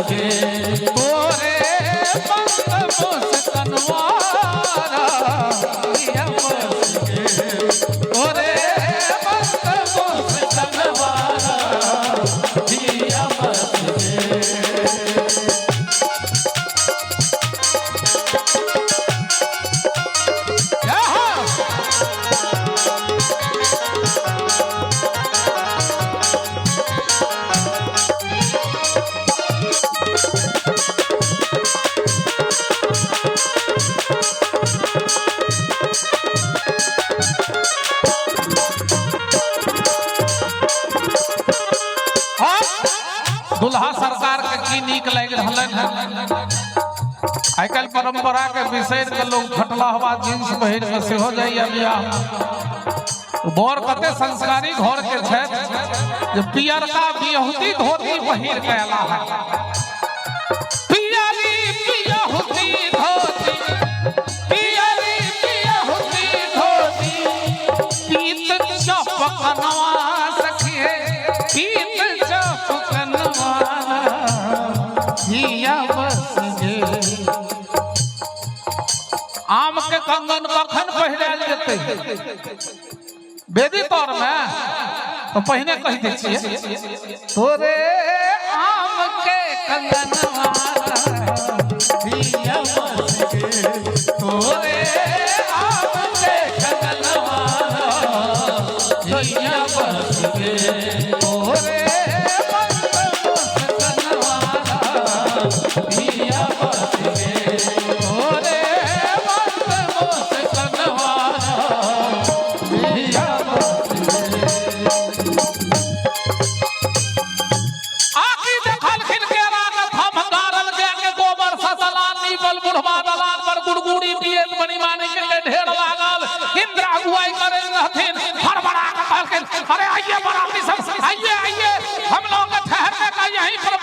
गे तोरे पंख मुस्कनवारा जिया बस गे तोरे पंख मुस्कनवारा जिया बस गे। दुल्हा सरकार के की नीक लग रहलन है। आजकल परंपरा के विषय के लोग फटला हवा जींस पहिर के से हो जाइए बियाह। बोर कते संस्कारी घर के छे जे पियर का बियहुती धोती पहिर के आला है। पियरी बियहुती धोती पियरी बियहुती धोती पीत चपकनवा सखिए पीत चपकनवा जिया बस गे। आम के कंगन कखन पहिरायल जेतै बेदी तौर में तो पहिने कह दै छियै तोरे आम के कंगनवा जिया बस गे तोरे आम के कंगनवा जिया बस गे तोरे अरे आइए बराती सब आइए आइए हम लोग ठहरने का यहीं पर